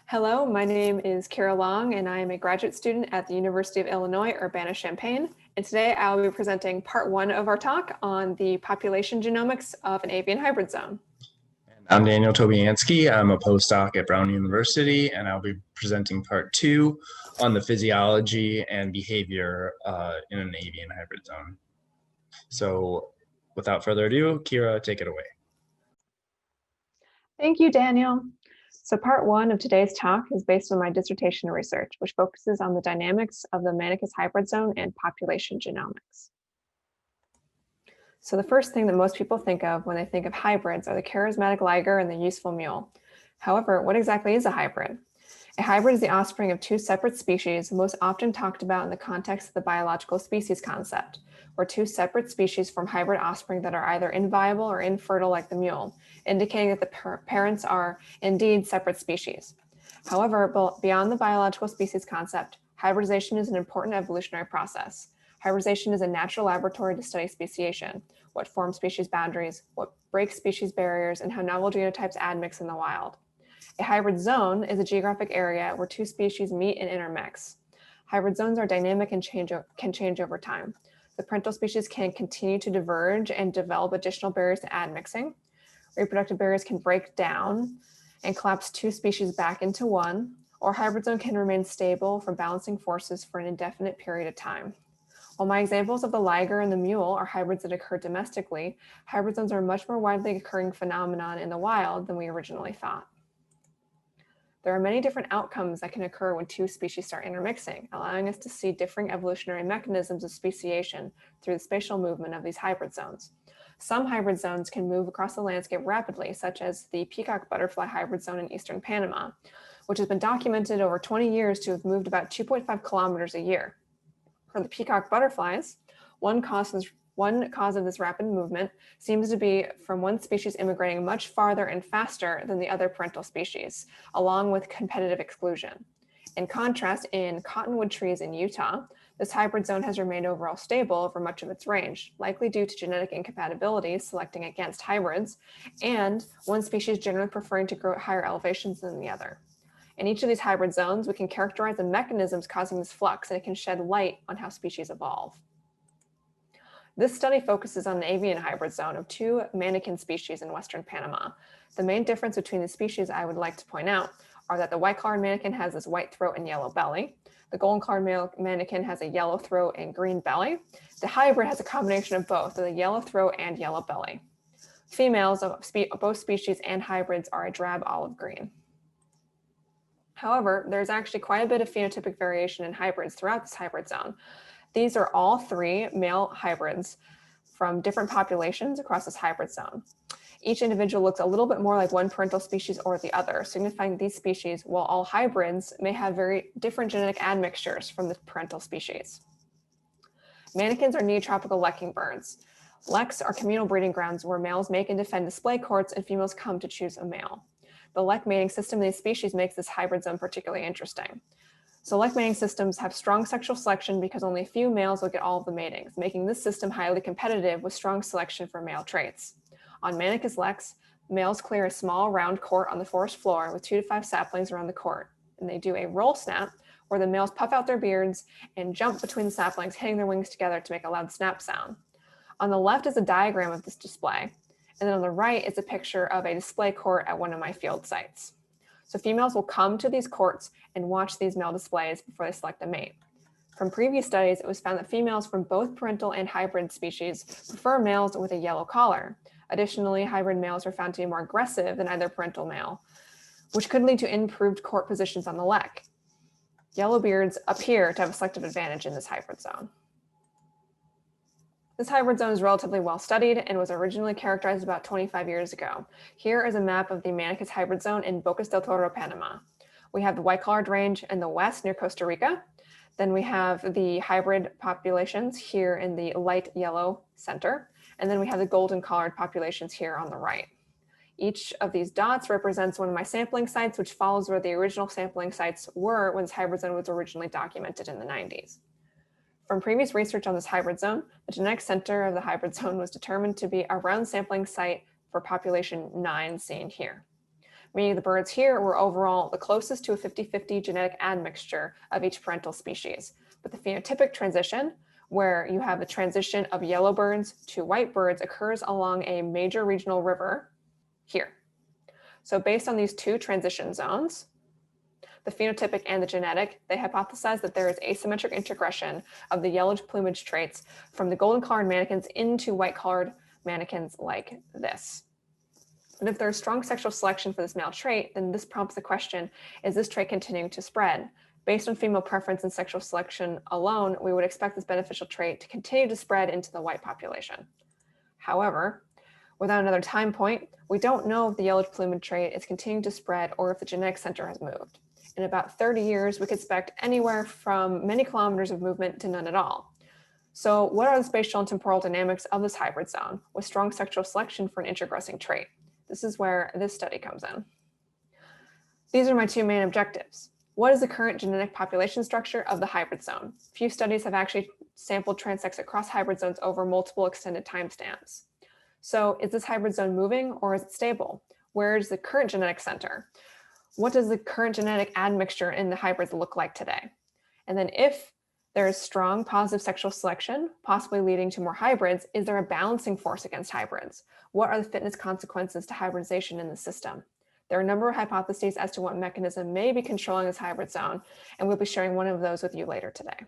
Hello, my name is Kara Long, and I am a graduate student at the University of Illinois, Urbana-Champaign. And today I will be presenting part one of our talk on the population genomics of an avian hybrid zone. I'm Daniel Tobiansky. I'm a postdoc at Brown University, and I'll be presenting part two on the physiology and behavior in an avian hybrid zone. So without further ado, Kira, take it away. Thank you, Daniel. So part one of today's talk is based on my dissertation research, which focuses on the dynamics of the Mannekes hybrid zone and population genomics. So the first thing that most people think of when they think of hybrids are the charismatic liger and the useful mule. However, what exactly is a hybrid? A hybrid is the offspring of two separate species, most often talked about in the context of the biological species concept, where two separate species form hybrid offspring that are either inviable or infertile like the mule, indicating that the parents are indeed separate species. However, beyond the biological species concept, hybridization is an important evolutionary process. Hybridization is a natural laboratory to study speciation, what forms species boundaries, what breaks species barriers, and how novel genotypes admix in the wild. A hybrid zone is a geographic area where two species meet and intermix. Hybrid zones are dynamic and can change over time. The parental species can continue to diverge and develop additional barriers to admixing. Reproductive barriers can break down and collapse two species back into one, or hybrid zone can remain stable for balancing forces for an indefinite period of time. While my examples of the liger and the mule are hybrids that occur domestically, hybrid zones are a much more widely occurring phenomenon in the wild than we originally thought. There are many different outcomes that can occur when two species start intermixing, allowing us to see differing evolutionary mechanisms of speciation through the spatial movement of these hybrid zones. Some hybrid zones can move across the landscape rapidly, such as the peacock butterfly hybrid zone in eastern Panama, which has been documented over 20 years to have moved about 2.5 kilometers a year. For the peacock butterflies, one cause of this rapid movement seems to be from one species immigrating much farther and faster than the other parental species, along with competitive exclusion. In contrast, in cottonwood trees in Utah, this hybrid zone has remained overall stable over much of its range, likely due to genetic incompatibility selecting against hybrids, and one species generally preferring to grow at higher elevations than the other. In each of these hybrid zones, we can characterize the mechanisms causing this flux, and it can shed light on how species evolve. This study focuses on an avian hybrid zone of two Manneken species in western Panama. The main difference between the species I would like to point out are that the white-collared Manneken has this white throat and yellow belly. The golden-collared Manneken has a yellow throat and green belly. The hybrid has a combination of both, the yellow throat and yellow belly. Females of both species and hybrids are a drab olive green. However, there's actually quite a bit of phenotypic variation in hybrids throughout this hybrid zone. These are all three male hybrids from different populations across this hybrid zone. Each individual looks a little bit more like one parental species or the other, signifying these species, while all hybrids may have very different genetic admixtures from the parental species. Mannekens are neotropical lekking birds. Leks are communal breeding grounds where males make and defend display courts and females come to choose a male. The lek mating system in these species makes this hybrid zone particularly interesting. So lek mating systems have strong sexual selection because only a few males will get all of the matings, making this system highly competitive with strong selection for male traits. On Mannekes leks, males clear a small round court on the forest floor with 2 to 5 saplings around the court, and they do a roll snap where the males puff out their beards and jump between the saplings, hitting their wings together to make a loud snap sound. On the left is a diagram of this display, and then on the right is a picture of a display court at one of my field sites. So females will come to these courts and watch these male displays before they select a mate. From previous studies, it was found that females from both parental and hybrid species prefer males with a yellow collar. Additionally, hybrid males are found to be more aggressive than either parental male, which could lead to improved court positions on the lek. Yellowbeards appear to have a selective advantage in this hybrid zone. This hybrid zone is relatively well studied and was originally characterized about 25 years ago. Here is a map of the Mannekes hybrid zone in Bocas del Toro, Panama. We have the white-collared range in the west near Costa Rica. Then we have the hybrid populations here in the light yellow center. And then we have the golden-collared populations here on the right. Each of these dots represents one of my sampling sites, which follows where the original sampling sites were when this hybrid zone was originally documented in the 90s. From previous research on this hybrid zone, the genetic center of the hybrid zone was determined to be around sampling site for population 9 seen here. meaning the birds here were overall the closest to a 50-50 genetic admixture of each parental species. But the phenotypic transition, where you have the transition of yellow birds to white birds, occurs along a major regional river here. So based on these two transition zones, the phenotypic and the genetic, they hypothesized that there is asymmetric introgression of the yellow plumage traits from the golden-collared manakins into white-collared manakins like this. But if there's strong sexual selection for this male trait, then this prompts the question, is this trait continuing to spread? Based on female preference and sexual selection alone, we would expect this beneficial trait to continue to spread into the white population. However, without another time point, we don't know if the yellow plumage trait is continuing to spread or if the genetic center has moved. In about 30 years, we could expect anywhere from many kilometers of movement to none at all. So what are the spatial and temporal dynamics of this hybrid zone with strong sexual selection for an introgressing trait? This is where this study comes in. These are my two main objectives. What is the current genetic population structure of the hybrid zone? Few studies have actually sampled transects across hybrid zones over multiple extended timestamps. So is this hybrid zone moving or is it stable? Where is the current genetic center? What does the current genetic admixture in the hybrids look like today? And then if there is strong positive sexual selection, possibly leading to more hybrids, is there a balancing force against hybrids? What are the fitness consequences to hybridization in the system? There are a number of hypotheses as to what mechanism may be controlling this hybrid zone, and we'll be sharing one of those with you later today.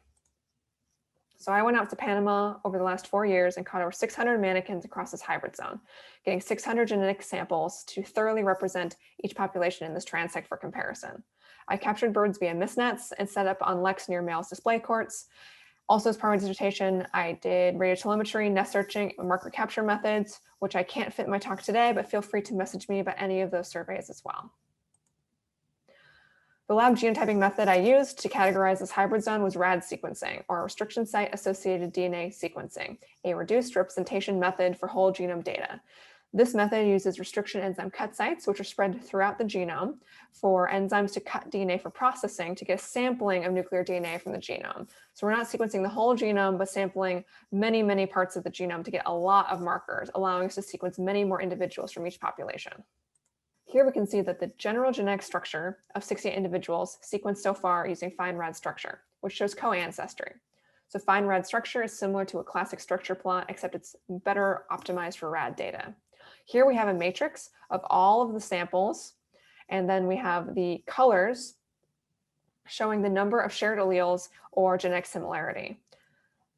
So I went out to Panama over the last 4 years and caught over 600 manakins across this hybrid zone, getting 600 genetic samples to thoroughly represent each population in this transect for comparison. I captured birds via mist nets and set up on leks near males display courts. Also, as part of my dissertation, I did radiotelemetry, nest searching, and marker capture methods, which I can't fit in my talk today, but feel free to message me about any of those surveys as well. The lab genotyping method I used to categorize this hybrid zone was RAD sequencing, or restriction site associated DNA sequencing, a reduced representation method for whole genome data. This method uses restriction enzyme cut sites, which are spread throughout the genome for enzymes to cut DNA for processing to get a sampling of nuclear DNA from the genome. So we're not sequencing the whole genome, but sampling many, many parts of the genome to get a lot of markers, allowing us to sequence many more individuals from each population. Here we can see that the general genetic structure of 68 individuals sequenced so far using fine RAD structure, which shows co-ancestry. So fine RAD structure is similar to a classic structure plot, except it's better optimized for RAD data. Here we have a matrix of all of the samples, and then we have the colors showing the number of shared alleles or genetic similarity.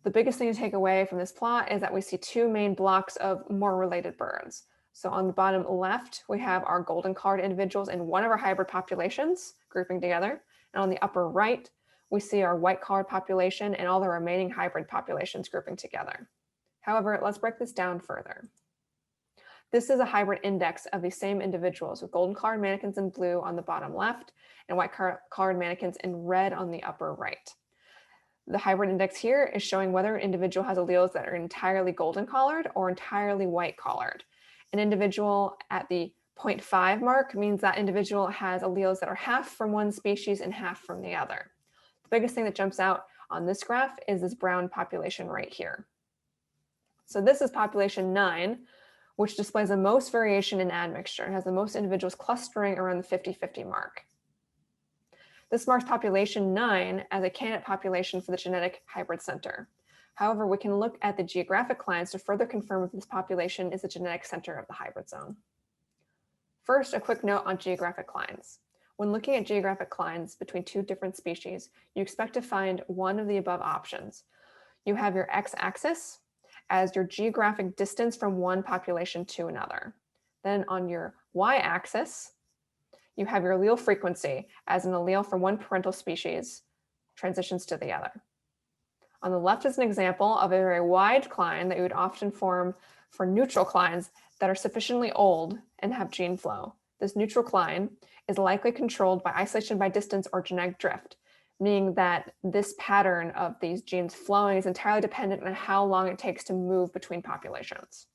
The biggest thing to take away from this plot is that we see two main blocks of more related birds. So on the bottom left, we have our golden-collared individuals in one of our hybrid populations grouping together. And on the upper right, we see our white-collared population and all the remaining hybrid populations grouping together. However, let's break this down further. This is a hybrid index of these same individuals with golden-collared manakins in blue on the bottom left and white-collared manakins in red on the upper right. The hybrid index here is showing whether an individual has alleles that are entirely golden-collared or entirely white-collared. An individual at the 0.5 mark means that individual has alleles that are half from one species and half from the other. The biggest thing that jumps out on this graph is this brown population right here. So this is population 9, which displays the most variation in admixture and has the most individuals clustering around the 50-50 mark. This marks population 9 as a candidate population for the genetic hybrid center. However, we can look at the geographic lines to further confirm if this population is the genetic center of the hybrid zone. First, a quick note on geographic lines. When looking at geographic lines between two different species, you expect to find one of the above options. You have your x-axis as your geographic distance from one population to another. Then on your y-axis, you have your allele frequency as an allele from one parental species transitions to the other. On the left is an example of a very wide cline that you would often form for neutral clines that are sufficiently old and have gene flow. This neutral cline is likely controlled by isolation by distance or genetic drift, meaning that this pattern of these genes flowing is entirely dependent on how long it takes to move between populations.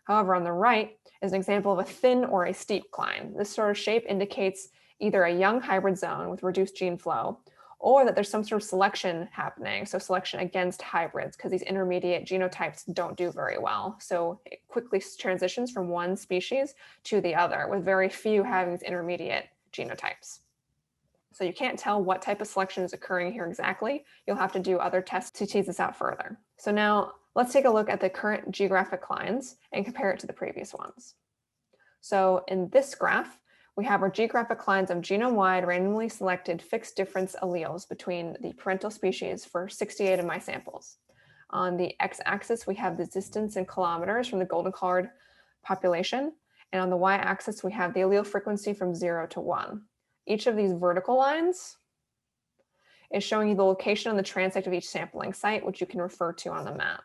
However, on the right is an example of a thin or a steep cline. This sort of shape indicates either a young hybrid zone with reduced gene flow or that there's some sort of selection happening. So selection against hybrids, because these intermediate genotypes don't do very well. So it quickly transitions from one species to the other, with very few having these intermediate genotypes. So you can't tell what type of selection is occurring here exactly. You'll have to do other tests to tease this out further. So now let's take a look at the current geographic lines and compare it to the previous ones. So in this graph, we have our geographic lines of genome-wide randomly selected fixed difference alleles between the parental species for 68 of my samples. On the x-axis, we have the distance in kilometers from the golden colored population. And on the y-axis, we have the allele frequency from 0 to 1. Each of these vertical lines is showing you the location on the transect of each sampling site, which you can refer to on the map.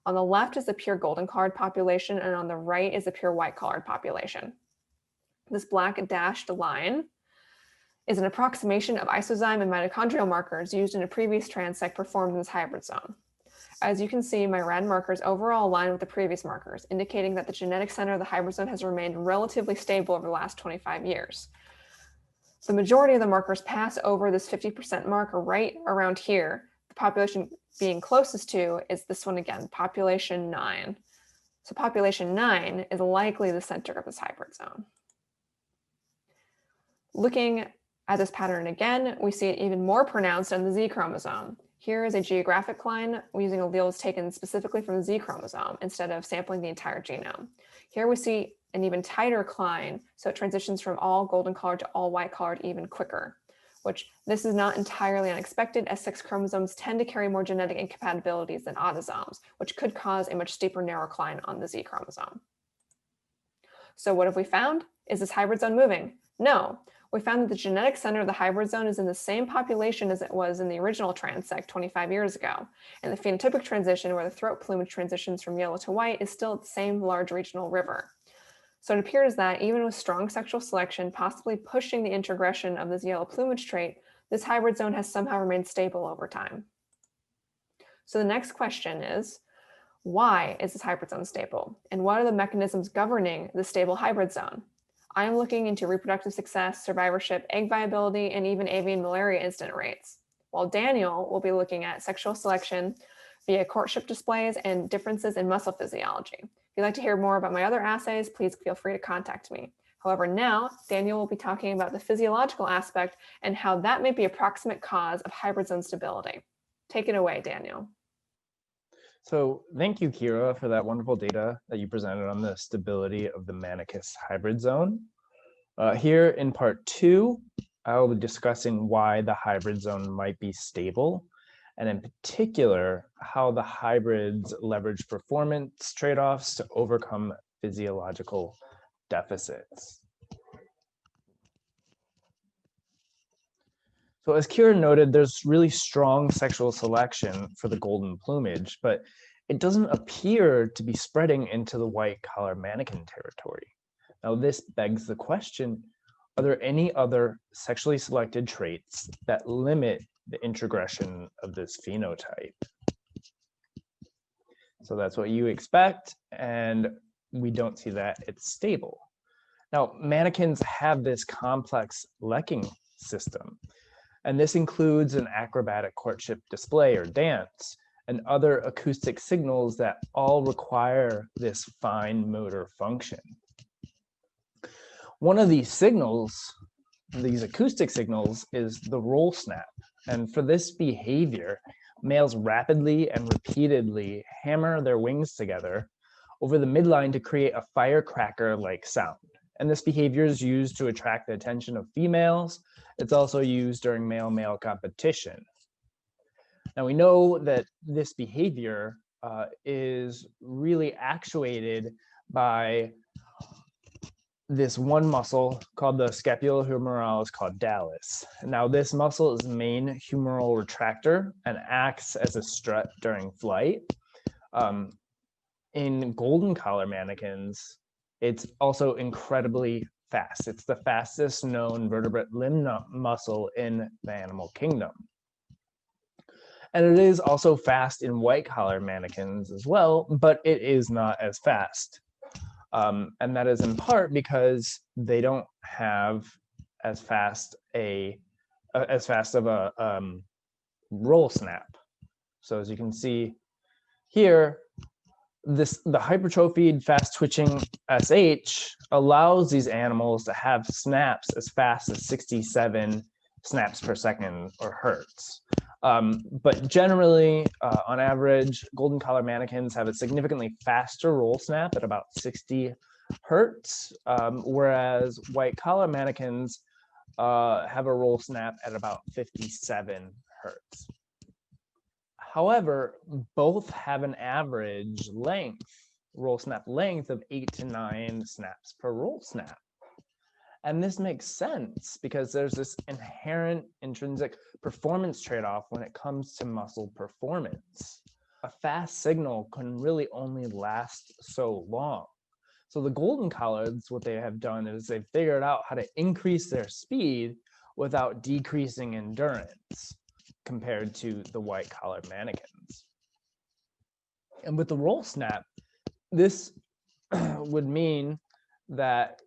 On the left is the pure golden colored population, and on the right is the pure white colored population. This black dashed line is an approximation of isozyme and mitochondrial markers used in a previous transect performed in this hybrid zone. As you can see, my RAD markers overall align with the previous markers, indicating that the genetic center of the hybrid zone has remained relatively stable over the last 25 years. The majority of the markers pass over this 50% marker right around here. The population being closest to is this one again, population 9. So population 9 is likely the center of this hybrid zone. Looking at this pattern again, we see it even more pronounced on the Z chromosome. Here is a geographic line using alleles taken specifically from the Z chromosome instead of sampling the entire genome. Here we see an even tighter cline, so it transitions from all golden colored to all white colored even quicker, which this is not entirely unexpected, as sex chromosomes tend to carry more genetic incompatibilities than autosomes, which could cause a much steeper narrow cline on the Z chromosome. So what have we found? Is this hybrid zone moving? No. We found that the genetic center of the hybrid zone is in the same population as it was in the original transect 25 years ago. And the phenotypic transition, where the throat plumage transitions from yellow to white, is still at the same large regional river. So it appears that even with strong sexual selection possibly pushing the introgression of this yellow plumage trait, this hybrid zone has somehow remained stable over time. So the next question is, why is this hybrid zone stable? And what are the mechanisms governing the stable hybrid zone? I'm looking into reproductive success, survivorship, egg viability, and even avian malaria incident rates, while Daniel will be looking at sexual selection via courtship displays and differences in muscle physiology. If you'd like to hear more about my other assays, please feel free to contact me. However, now Daniel will be talking about the physiological aspect and how that may be a proximate cause of hybrid zone stability. Take it away, Daniel. So thank you, Kira, for that wonderful data that you presented on the stability of the Manicus hybrid zone. Here in part 2, I will be discussing why the hybrid zone might be stable, and in particular, how the hybrids leverage performance trade-offs to overcome physiological deficits. So as Kira noted, there's really strong sexual selection for the golden plumage, but it doesn't appear to be spreading into the white-collar mannequin territory. Now, this begs the question, are there any other sexually selected traits that limit the introgression of this phenotype? So that's what you expect, and we don't see that it's stable. Now, mannequins have this complex lekking system, and this includes an acrobatic courtship display or dance and other acoustic signals that all require this fine motor function. One of these signals, these acoustic signals, is the roll snap. And for this behavior, males rapidly and repeatedly hammer their wings together over the midline to create a firecracker-like sound. And this behavior is used to attract the attention of females. It's also used during male-male competition. Now we know that this behavior is really actuated by this one muscle called the Scapulohumeralis called Dallas. Now this muscle is the main humeral retractor and acts as a strut during flight. In golden collar mannequins, it's also incredibly fast. It's the fastest known vertebrate limb muscle in the animal kingdom. And it is also fast in white collar mannequins as well, but it is not as fast. And that is in part because they don't have as fast a as fast of a roll snap. So as you can see here, the hypertrophied fast twitching SH allows these animals to have snaps as fast as 67 snaps per second or hertz. But generally, on average, golden collar manakins have a significantly faster roll snap at about 60 hertz, whereas white collar manakins have a roll snap at about 57 hertz. However, both have an average roll snap length of 8 to 9 snaps per roll snap. And this makes sense because there's this inherent intrinsic performance trade-off when it comes to muscle performance. A fast signal can really only last so long. So the golden collards, what they have done is they've figured out how to increase their speed without decreasing endurance compared to the white collar manakins. And with the roll snap, this would mean that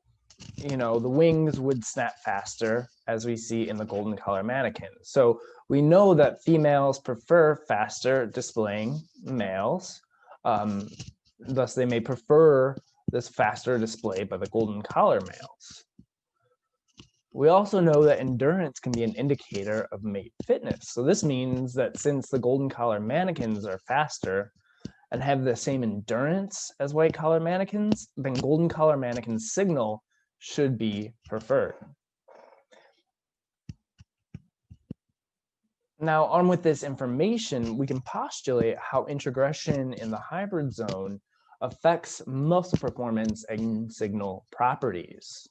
the wings would snap faster, as we see in the golden collar manakins. So we know that females prefer faster displaying males. Thus, they may prefer this faster display by the golden collar males. We also know that endurance can be an indicator of mate fitness. So this means that since the golden collar manakins are faster and have the same endurance as white collar manakins, then golden collar manakins' signal should be preferred. Now, on with this information, we can postulate how introgression in the hybrid zone affects muscle performance and signal properties.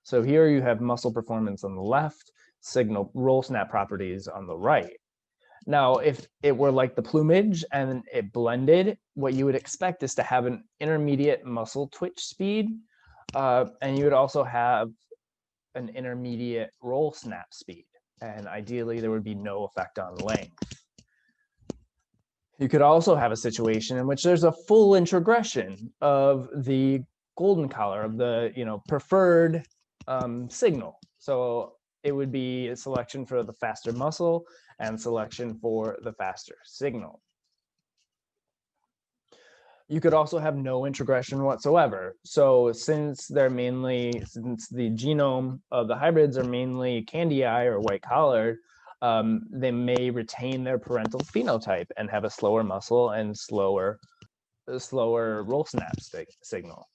So here you have muscle performance on the left, signal roll snap properties on the right. Now, if it were like the plumage and it blended, what you would expect is to have an intermediate muscle twitch speed, and you would also have an intermediate roll snap speed. And ideally, there would be no effect on length. You could also have a situation in which there's a full introgression of the golden collar, of the preferred signal. So it would be a selection for the faster muscle and selection for the faster signal. You could also have no introgression whatsoever. So since the genome of the hybrids are mainly candy eye or white collared, they may retain their parental phenotype and have a slower muscle and slower roll snap signal.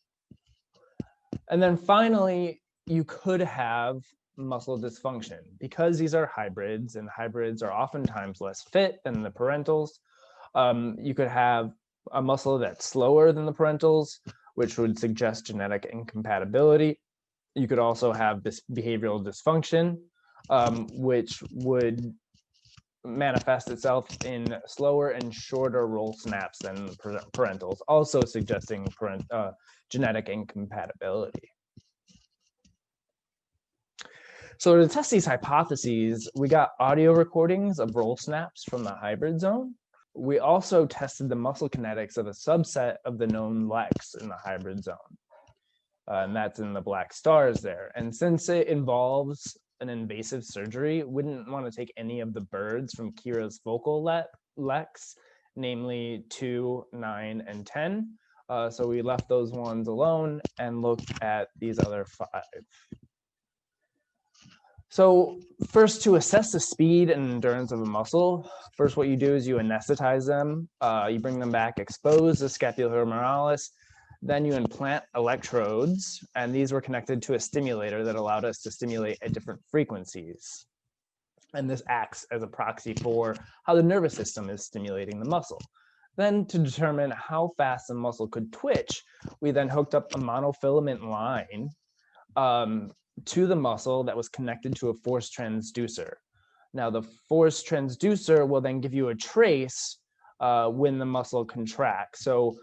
And then finally, you could have muscle dysfunction because these are hybrids, and hybrids are oftentimes less fit than the parentals. You could have a muscle that's slower than the parentals, which would suggest genetic incompatibility. You could also have this behavioral dysfunction, which would manifest itself in slower and shorter roll snaps than parentals, also suggesting genetic incompatibility. So to test these hypotheses, we got audio recordings of roll snaps from the hybrid zone. We also tested the muscle kinetics of a subset of the known lex in the hybrid zone. And that's in the black stars there. And since it involves an invasive surgery, we wouldn't want to take any of the birds from Kira's focal lex, namely 2, 9, and 10. So we left those ones alone and looked at these other 5. So first, to assess the speed and endurance of a muscle, first what you do is you anesthetize them. You bring them back exposed to Scapulohumeralis. Then you implant electrodes, and these were connected to a stimulator that allowed us to stimulate at different frequencies. And this acts as a proxy for how the nervous system is stimulating the muscle. Then to determine how fast the muscle could twitch, we then hooked up a monofilament line to the muscle that was connected to a force transducer. Now the force transducer will then give you a trace when the muscle contracts. So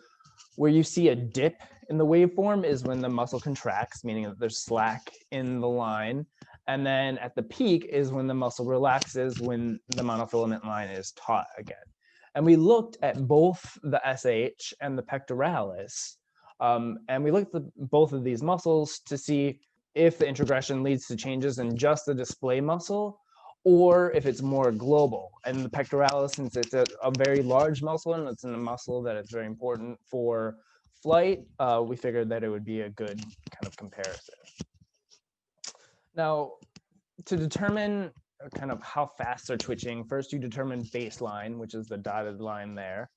where you see a dip in the waveform is when the muscle contracts, meaning that there's slack in the line. And then at the peak is when the muscle relaxes, when the monofilament line is taut again. And we looked at both the SH and the pectoralis. And we looked at both of these muscles to see if the introgression leads to changes in just the display muscle or if it's more global. And the pectoralis, since it's a very large muscle and it's in a muscle that is very important for flight, we figured that it would be a good kind of comparison. Now, to determine kind of how fast they're twitching, first you determine baseline, which is the dotted line there.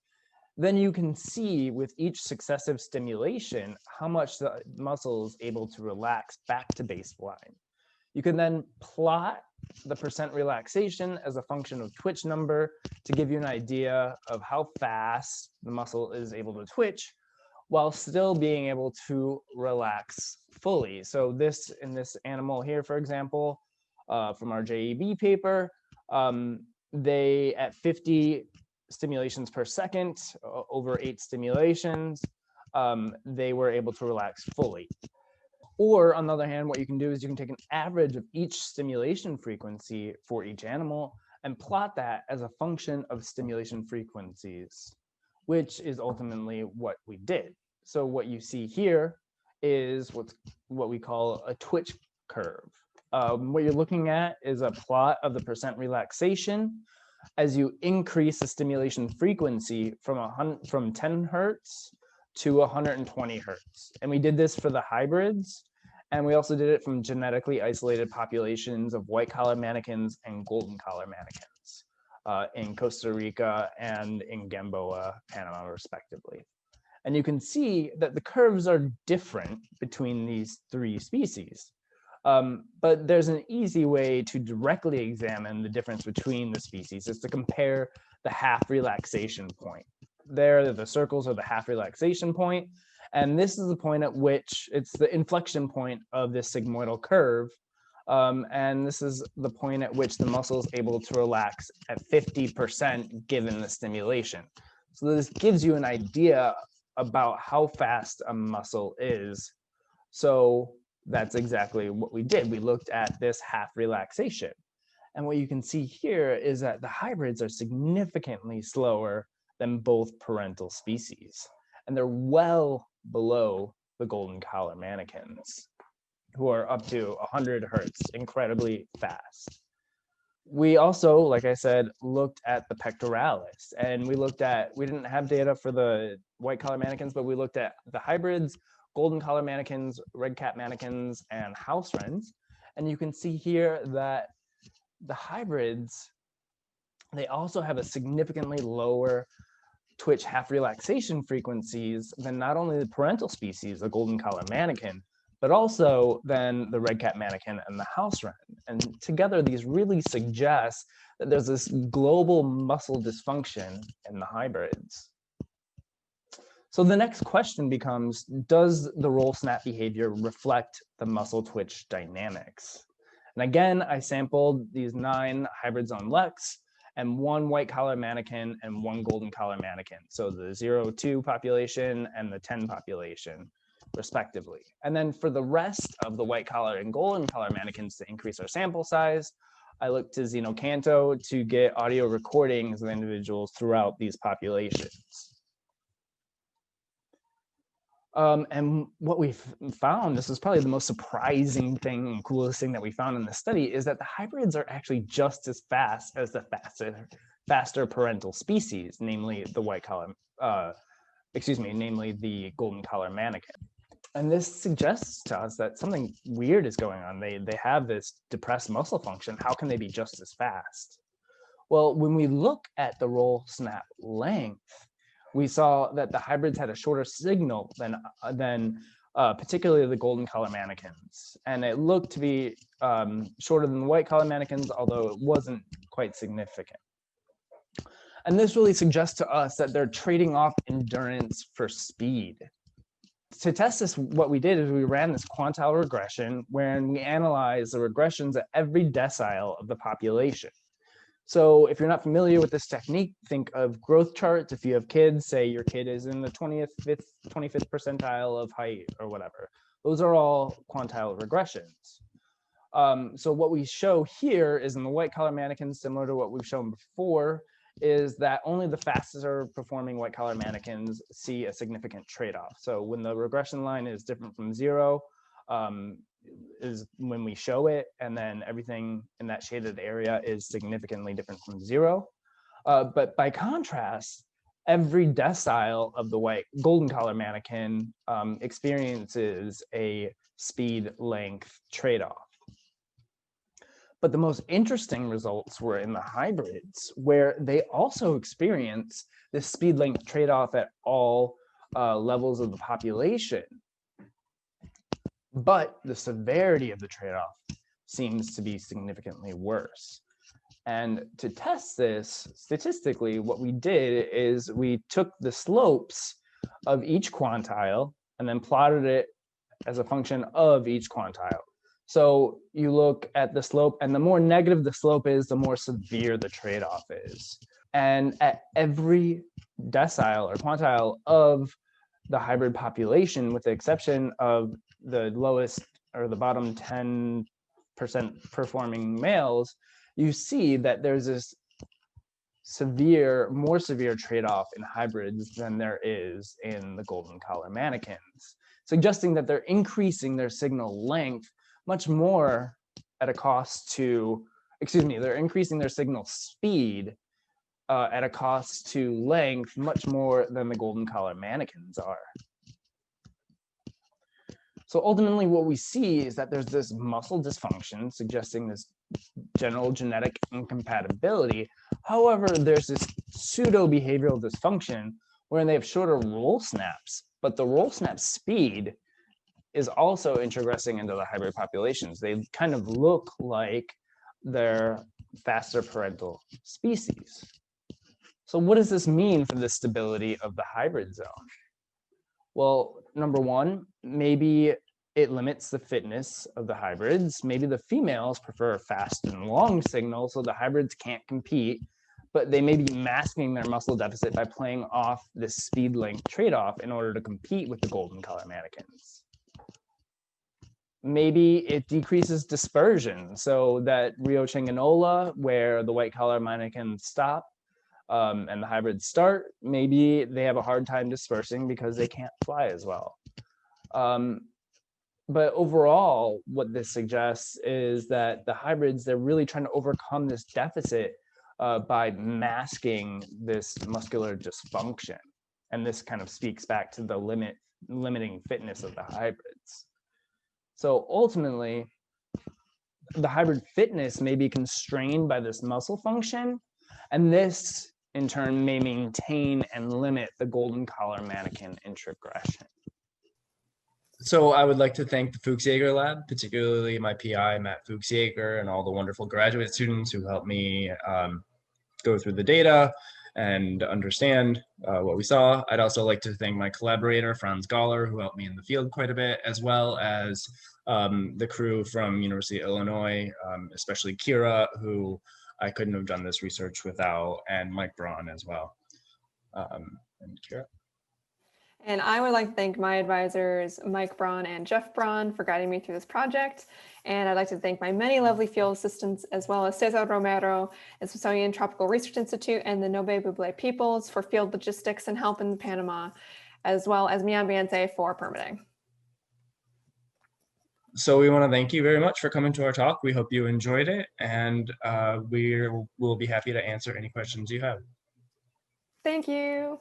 Then you can see with each successive stimulation how much the muscle is able to relax back to baseline. You can then plot the percent relaxation as a function of twitch number to give you an idea of how fast the muscle is able to twitch while still being able to relax fully. So this, in this animal here, for example, from our JEB paper, they at 50 stimulations per second, over 8 stimulations, they were able to relax fully. Or on the other hand, what you can do is you can take an average of each stimulation frequency for each animal and plot that as a function of stimulation frequencies, which is ultimately what we did. So what you see here is what we call a twitch curve. What you're looking at is a plot of the percent relaxation as you increase the stimulation frequency from 10 hertz to 120 hertz. And we did this for the hybrids, and we also did it from genetically isolated populations of white collar manakins and golden collar manakins in Costa Rica and in Gamboa, Panama, respectively. And you can see that the curves are different between these three species. But there's an easy way to directly examine the difference between the species, is to compare the half relaxation point. There, the circles are the half relaxation point, and this is the point at which it's the inflection point of this sigmoidal curve, and this is the point at which the muscle is able to relax at 50% given the stimulation. So this gives you an idea about how fast a muscle is. So that's exactly what we did. We looked at this half relaxation. And what you can see here is that the hybrids are significantly slower than both parental species. And they're well below the golden collar manakins, who are up to 100 hertz, incredibly fast. We also, like I said, looked at the pectoralis, and we didn't have data for the white collar manakins, but we looked at the hybrids, golden collar manakins, red cap manakins, and house wrens. And you can see here that the hybrids, they also have a significantly lower twitch half relaxation frequencies than not only the parental species, the golden collar manakin, but also than the red cap manakin and the house wren. And together, these really suggest that there's this global muscle dysfunction in the hybrids. So the next question becomes, does the roll snap behavior reflect the muscle twitch dynamics? And again, I sampled these 9 hybrids on Lex and 1 white collar mannakin and 1 golden collar mannakin. So the 0-2 population and the 10 population, respectively. And then for the rest of the white collar and golden collar mannakins, to increase our sample size, I looked to Xenocanto to get audio recordings of individuals throughout these populations. And what we found, this is probably the most surprising thing and coolest thing that we found in the study, is that the hybrids are actually just as fast as the faster parental species, namely the white collar, namely the golden collar mannakin. And this suggests to us that something weird is going on. They have this depressed muscle function. How can they be just as fast? Well, when we look at the roll snap length, we saw that the hybrids had a shorter signal than particularly the golden collar mannakins. And it looked to be shorter than the white collar mannakins, although it wasn't quite significant. And this really suggests to us that they're trading off endurance for speed. To test this, what we did is we ran this quantile regression wherein we analyzed the regressions at every decile of the population. So if you're not familiar with this technique, think of growth charts. If you have kids, say your kid is in the 25th percentile of height or whatever. Those are all quantile regressions. So what we show here is in the white collar mannequins, similar to what we've shown before, is that only the faster performing white collar mannequins see a significant trade-off. So when the regression line is different from 0, is when we show it, and then everything in that shaded area is significantly different from 0. But by contrast, every decile of the white golden collar mannequin experiences a speed length trade-off. But the most interesting results were in the hybrids, where they also experience this speed length trade-off at all levels of the population. But the severity of the trade-off seems to be significantly worse. And to test this statistically, what we did is we took the slopes of each quantile and then plotted it as a function of each quantile. So you look at the slope, and the more negative the slope is, the more severe the trade-off is. And at every decile or quantile of the hybrid population, with the exception of the lowest or the bottom 10% performing males, you see that there's this more severe trade-off in hybrids than there is in the golden collar mannequins, suggesting that they're increasing their signal length much more at a cost to, they're increasing their signal speed at a cost to length much more than the golden collar mannequins are. So ultimately what we see is that there's this muscle dysfunction suggesting this general genetic incompatibility. However, there's this pseudo behavioral dysfunction where they have shorter roll snaps, but the roll snap speed is also introgressing into the hybrid populations. They kind of look like they're faster parental species. So what does this mean for the stability of the hybrid zone? Well, number one, maybe it limits the fitness of the hybrids. Maybe the females prefer fast and long signals, so the hybrids can't compete, but they may be masking their muscle deficit by playing off this speed length trade-off in order to compete with the golden collar mannequins. Maybe it decreases dispersion, so that Rio Cinganola, where the white collar mannequins stop and the hybrids start, maybe they have a hard time dispersing because they can't fly as well. But overall, what this suggests is that the hybrids, they're really trying to overcome this deficit by masking this muscular dysfunction. And this kind of speaks back to the limiting fitness of the hybrids. So ultimately, the hybrid fitness may be constrained by this muscle function, and this in turn may maintain and limit the golden collar mannequin introgression. So I would like to thank the Fuchs-Jaeger lab, particularly my PI, Matt Fuchs-Jaeger, and all the wonderful graduate students who helped me go through the data and understand what we saw. I'd also like to thank my collaborator, Franz Galler, who helped me in the field quite a bit, as well as the crew from University of Illinois, especially Kira, who I couldn't have done this research without, and Mike Braun as well. And Kira. And I would like to thank my advisors, Mike Braun and Jeff Braun, for guiding me through this project. And I'd like to thank my many lovely field assistants, as well as Cesar Romero at Smithsonian Tropical Research Institute and the Nobe Buble Peoples for field logistics and help in Panama, as well as Mian Biente for permitting. So we want to thank you very much for coming to our talk. We hope you enjoyed it, and we'll be happy to answer any questions you have. Thank you.